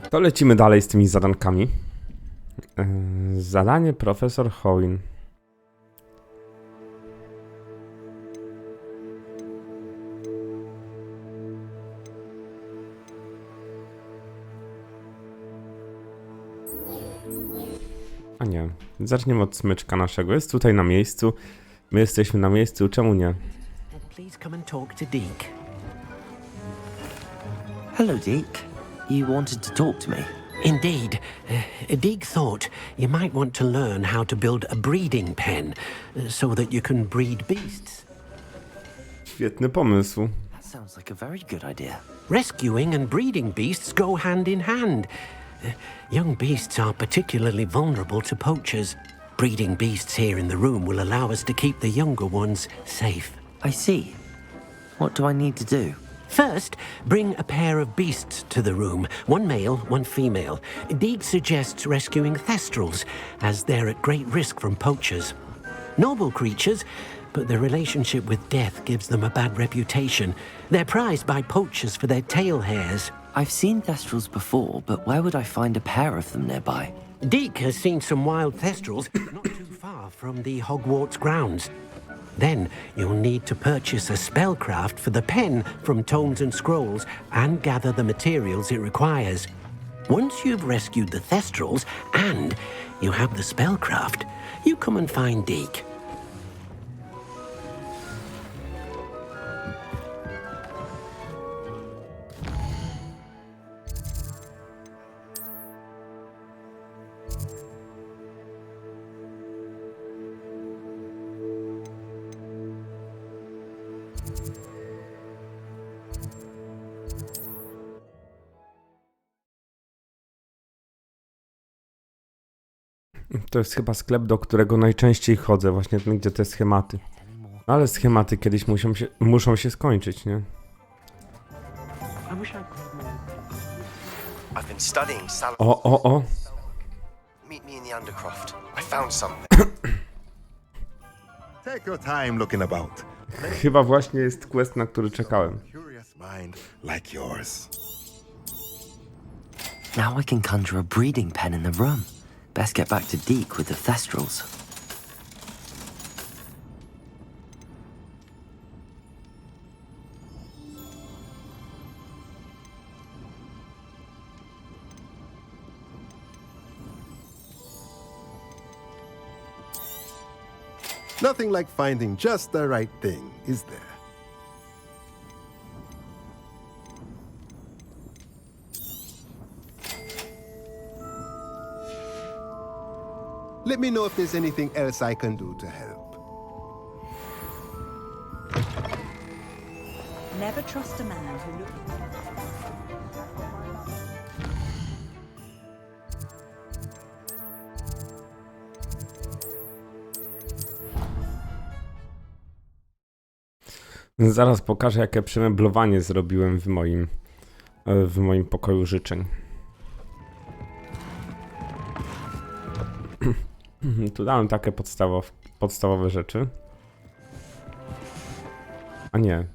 To lecimy dalej z tymi zadankami. Zadanie profesor Howin. A nie, zaczniemy od smyczka naszego. Jest tutaj na miejscu. My jesteśmy na miejscu, czemu nie? Please come and talk to Deke. Hello, Deke. You wanted to talk to me? Indeed. Deke thought you might want to learn how to build a breeding pen so that you can breed beasts. Świetny pomysł. That sounds like a very good idea. Rescuing and breeding beasts go hand in hand. Young beasts are particularly vulnerable to poachers. Breeding beasts here in the room will allow us to keep the younger ones safe. I see. What do I need to do? First, bring a pair of beasts to the room. One male, one female. Deke suggests rescuing thestrals, as they're at great risk from poachers. Noble creatures, but their relationship with death gives them a bad reputation. They're prized by poachers for their tail hairs. I've seen thestrals before, but where would I find a pair of them nearby? Deke has seen some wild thestrals not too far from the Hogwarts grounds. Then you'll need to purchase a spellcraft for the pen from Tomes and Scrolls and gather the materials it requires. Once you've rescued the thestrals and you have the spellcraft, you come and find Deke. To jest chyba sklep, do którego najczęściej chodzę, właśnie ten, gdzie te schematy. Ale schematy kiedyś muszą się skończyć, nie? I've been studying O. Meet me in the Undercroft. I found something. Take your time looking about. Chyba właśnie jest quest, na który czekałem. Curious mind like yours. Now I can conjure a breeding pen in the room. Best get back to Deke with the thestrals. Nothing like finding just the right thing, is there? Let me know if there's anything else I can do to help. Never trust a man who looks. Zaraz pokażę, jakie przemeblowanie zrobiłem w moim pokoju życzeń. Tu dałem takie podstawowe rzeczy. A nie.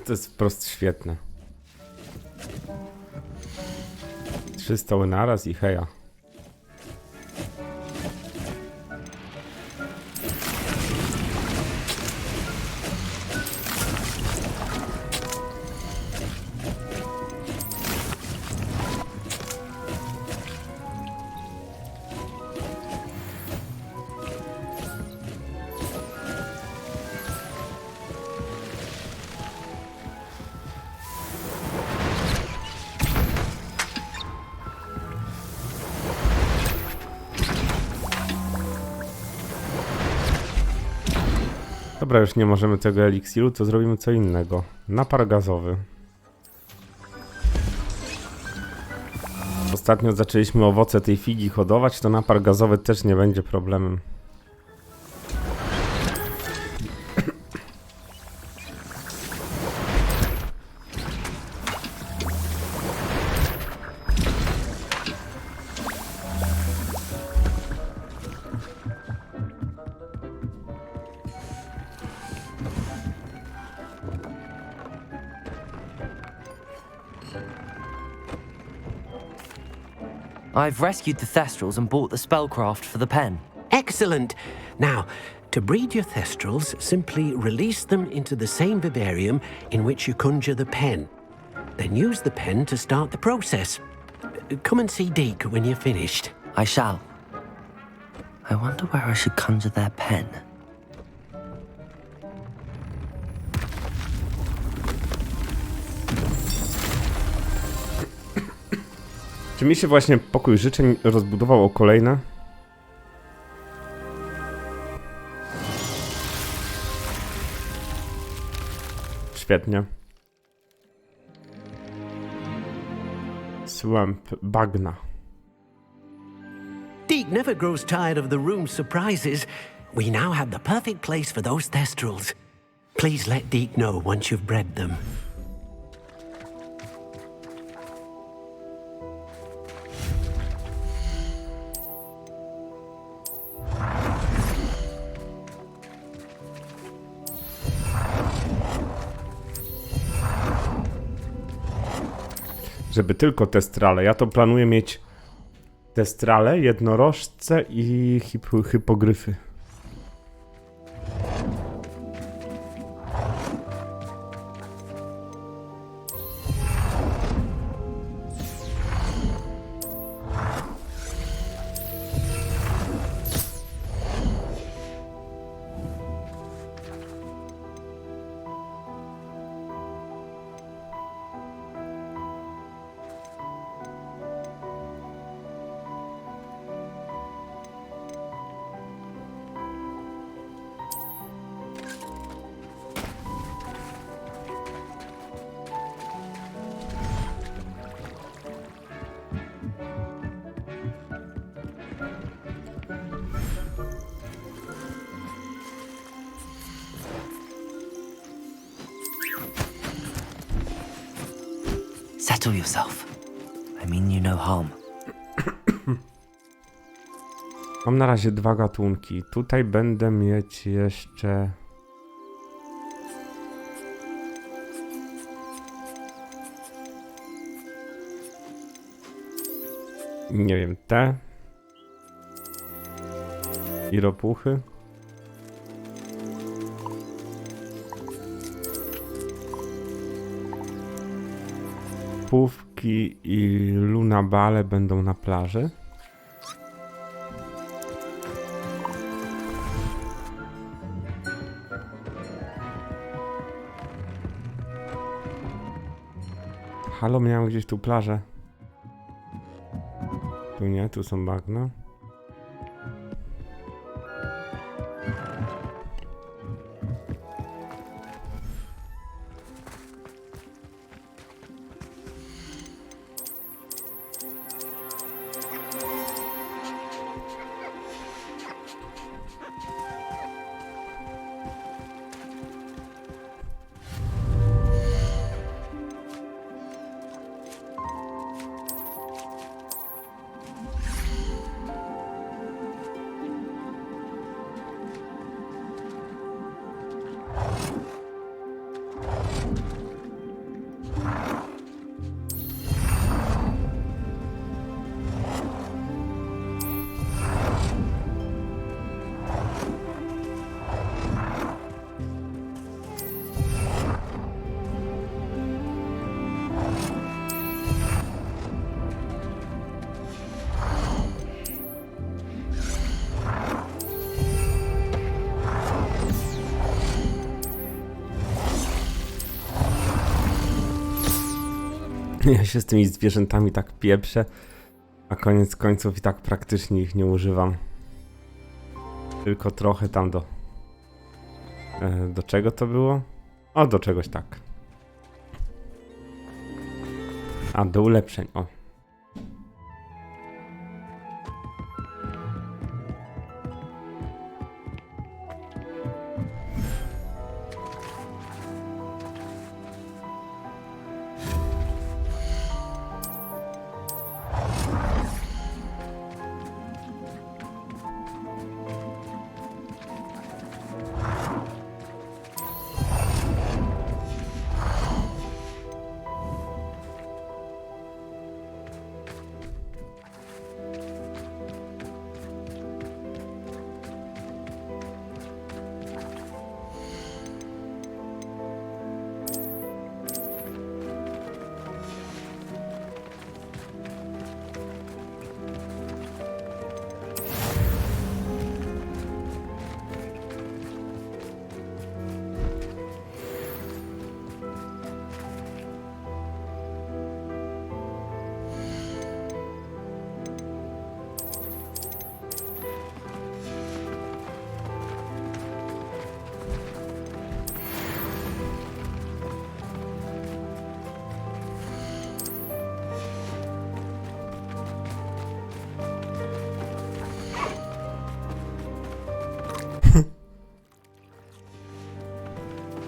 To jest po prostu świetne. 3 stoły naraz i heja. Dobra, już nie możemy tego eliksiru, to zrobimy co innego. Napar gazowy. Ostatnio zaczęliśmy owoce tej figi hodować, to napar gazowy też nie będzie problemem. I've rescued the Thestrals and bought the spellcraft for the pen. Excellent. Now, to breed your Thestrals, simply release them into the same vivarium in which you conjure the pen. Then use the pen to start the process. Come and see Deke when you're finished. I shall. I wonder where I should conjure their pen. Czy mi się właśnie pokój życzeń rozbudował o kolejne? Świetnie. Swamp, bagna. Deke never grows tired of the room's surprises. We now have the perfect place for those Thestrals. Please let Deke know once you've bred them. Żeby tylko testrale. Ja to planuję mieć testrale, jednorożce i hipogryfy. Settle yourself. I mean you no harm. Mam na razie 2 gatunki. Tutaj będę mieć jeszcze... Nie wiem, te. I ropuchy. Pówki i lunabale będą na plaży. Halo, miałem gdzieś tu plażę. Tu nie, tu są bagna. Ja się z tymi zwierzętami tak pieprzę, a koniec końców i tak praktycznie ich nie używam. Tylko trochę tam do Do czego to było? O, do czegoś tak. A, do ulepszeń, o.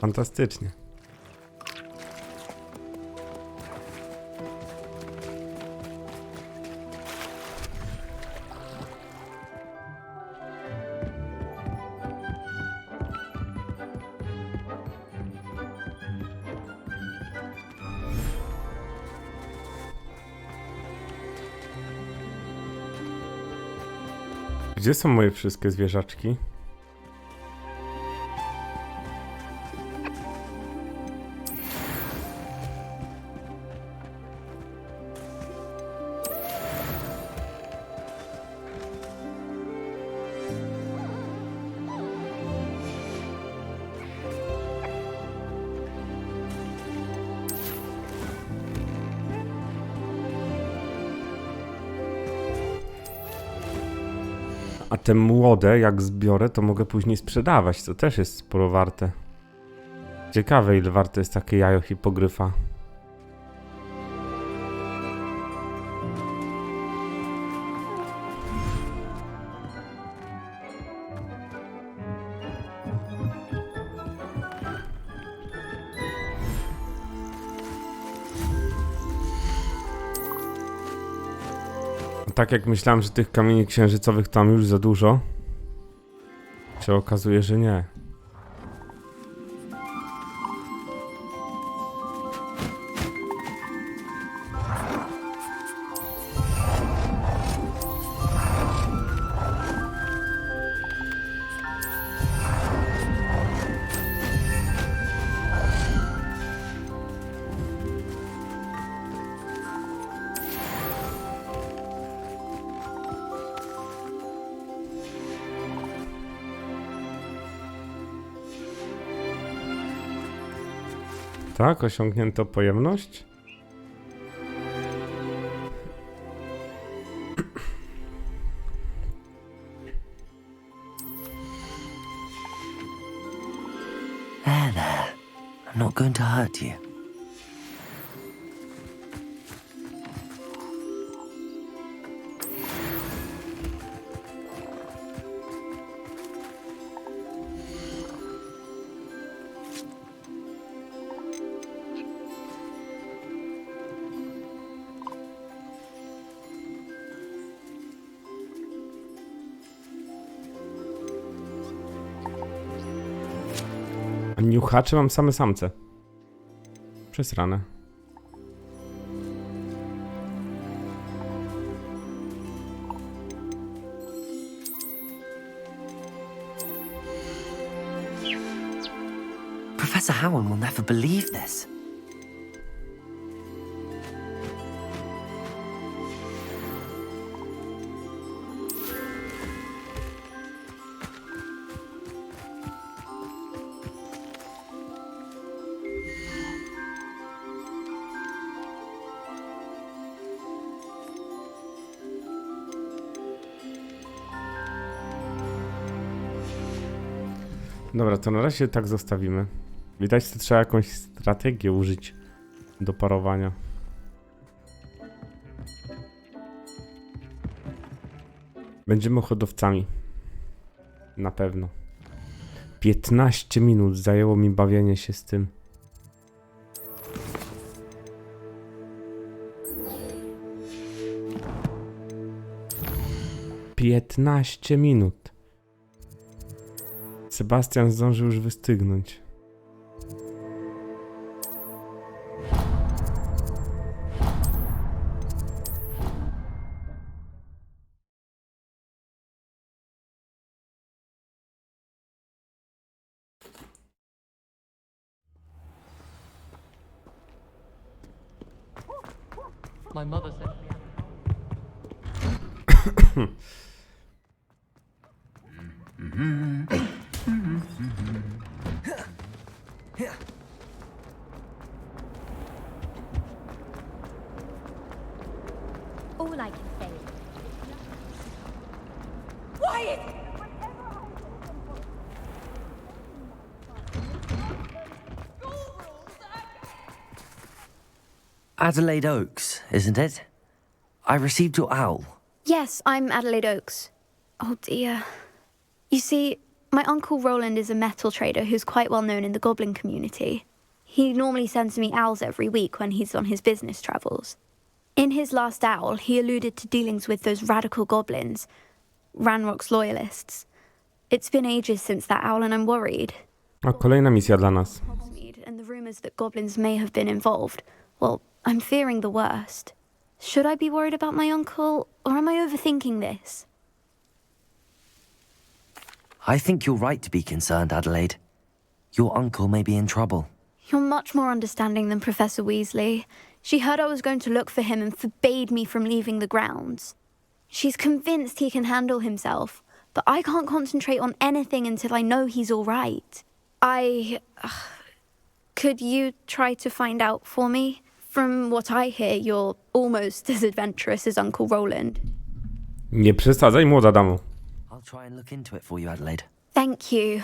Fantastycznie. Gdzie są moje wszystkie zwierzaczki? A te młode, jak zbiorę, to mogę później sprzedawać, to też jest sporo warte. Ciekawe, ile warte jest takie jajo hipogryfa. Tak jak myślałem, że tych kamieni księżycowych tam już za dużo, się okazuje, że nie. Tak, osiągnięto pojemność. There. I'm not going to hurt you. A niuchacze mam same samce. Przesrane. Professor Howard will never believe this. Dobra, to na razie tak zostawimy. Widać, że trzeba jakąś strategię użyć do parowania. Będziemy hodowcami. Na pewno. 15 minut zajęło mi bawienie się z tym. Piętnaście minut. Sebastian zdążył już wystygnąć. My mother said All I can say. Adelaide Oaks, isn't it? I received your owl. Yes, I'm Adelaide Oaks. Oh dear. You see, my uncle Roland is a metal trader who's quite well known in the goblin community. He normally sends me owls every week when he's on his business travels. In his last owl, he alluded to dealings with those radical goblins, Ranrock's loyalists. It's been ages since that owl and I'm worried. A kolejna misja dla nas. Hogsmeade and the rumors that goblins may have been involved. Well, I'm fearing the worst. Should I be worried about my uncle, or am I overthinking this? I think you're right to be concerned, Adelaide. Your uncle may be in trouble. You're much more understanding than Professor Weasley. She heard I was going to look for him and forbade me from leaving the grounds. She's convinced he can handle himself, but I can't concentrate on anything until I know he's all right. Could you try to find out for me? From what I hear, you're almost as adventurous as Uncle Roland. Nie przesadzaj, młoda damo. I'll try and look into it for you, Adelaide. Thank you.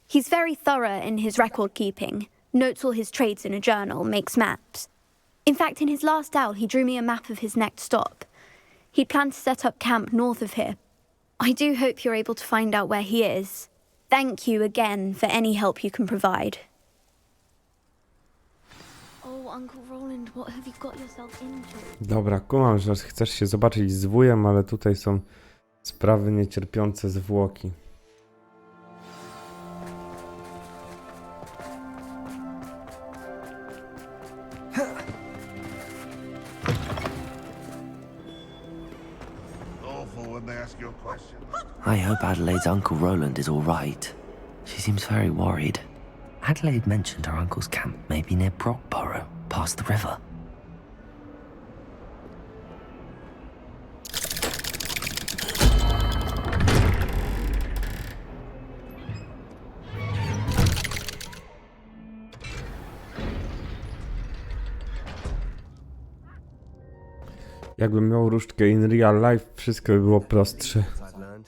He's very thorough in his record keeping, notes all his trades in a journal, makes maps. In fact, in his last owl, he drew me a map of his next stop. He planned to set up camp north of here. I do hope you're able to find out where he is. Thank you again for any help you can provide. Oh, Uncle Roland, what have you got yourself into? Dobra, kumam, że chcesz się zobaczyć z wujem, ale tutaj są sprawy niecierpiące zwłoki. I hope Adelaide's Uncle Roland is all right. She seems very worried. Adelaide mentioned her uncle's camp may be near Brockborough, past the river. Jakbym miał różdżkę in real life, wszystko by było prostsze.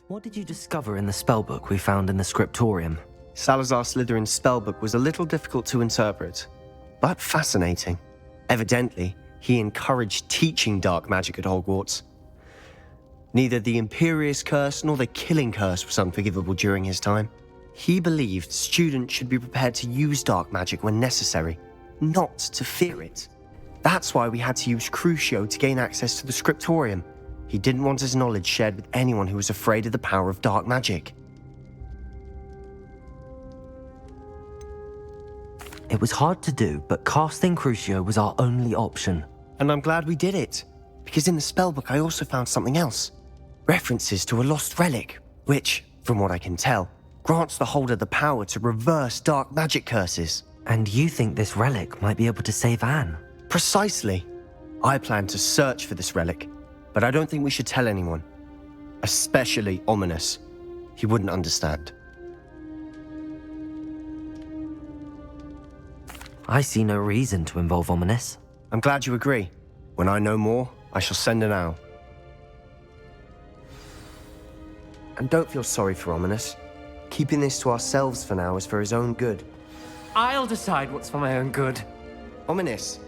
What did you discover in the spellbook we found in the scriptorium? Salazar Slytherin's spellbook was a little difficult to interpret, but fascinating. Evidently, he encouraged teaching dark magic at Hogwarts. Neither the Imperious Curse nor the Killing Curse was unforgivable during his time. He believed students should be prepared to use dark magic when necessary, not to fear it. That's why we had to use Crucio to gain access to the scriptorium. He didn't want his knowledge shared with anyone who was afraid of the power of dark magic. It was hard to do, but casting Crucio was our only option. And I'm glad we did it, because in the spellbook I also found something else. References to a lost relic, which, from what I can tell, grants the holder the power to reverse dark magic curses. And you think this relic might be able to save Anne? Precisely. I plan to search for this relic, but I don't think we should tell anyone. Especially Ominous. He wouldn't understand. I see no reason to involve Ominous. I'm glad you agree. When I know more, I shall send an owl. And don't feel sorry for Ominous. Keeping this to ourselves for now is for his own good. I'll decide what's for my own good. Ominous.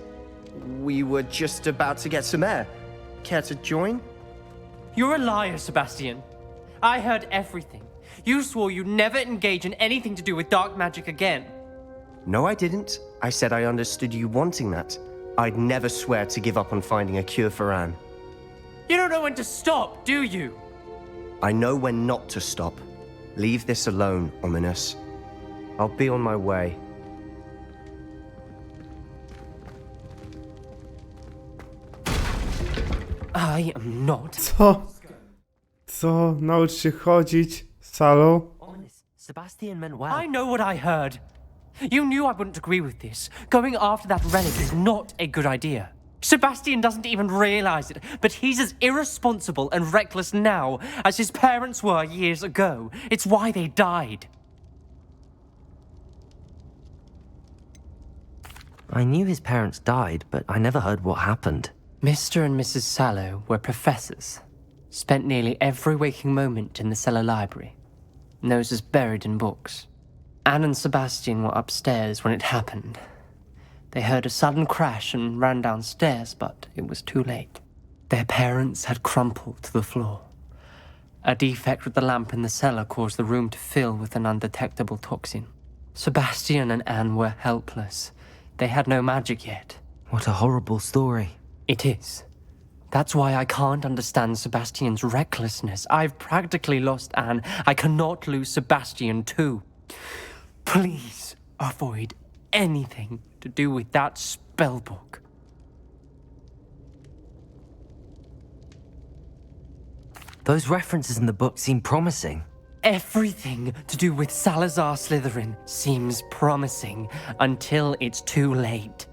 We were just about to get some air. Care to join? You're a liar, Sebastian. I heard everything. You swore you'd never engage in anything to do with dark magic again. No, I didn't. I said I understood you wanting that. I'd never swear to give up on finding a cure for Anne. You don't know when to stop, do you? I know when not to stop. Leave this alone, Ominous. I'll be on my way. I am not. Co? Naucz się chodzić, Salo? Honest, Sebastian meant well. I know what I heard. You knew I wouldn't agree with this. Going after that relic is not a good idea. Sebastian doesn't even realize it, but he's as irresponsible and reckless now as his parents were years ago. It's why they died. I knew his parents died, but I never heard what happened. Mr. and Mrs. Sallow were professors. Spent nearly every waking moment in the cellar library. Noses buried in books. Anne and Sebastian were upstairs when it happened. They heard a sudden crash and ran downstairs, but it was too late. Their parents had crumpled to the floor. A defect with the lamp in the cellar caused the room to fill with an undetectable toxin. Sebastian and Anne were helpless. They had no magic yet. What a horrible story. It is. That's why I can't understand Sebastian's recklessness. I've practically lost Anne. I cannot lose Sebastian too. Please avoid anything to do with that spellbook. Those references in the book seem promising. Everything to do with Salazar Slytherin seems promising until it's too late.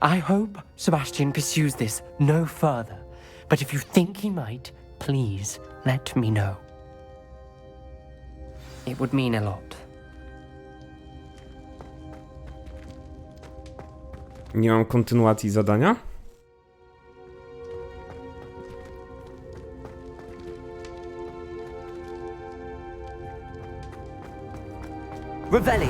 I hope Sebastian pursues this no further, but if you think he might, please let me know. It would mean a lot. Nie mam kontynuacji zadania? Revelio!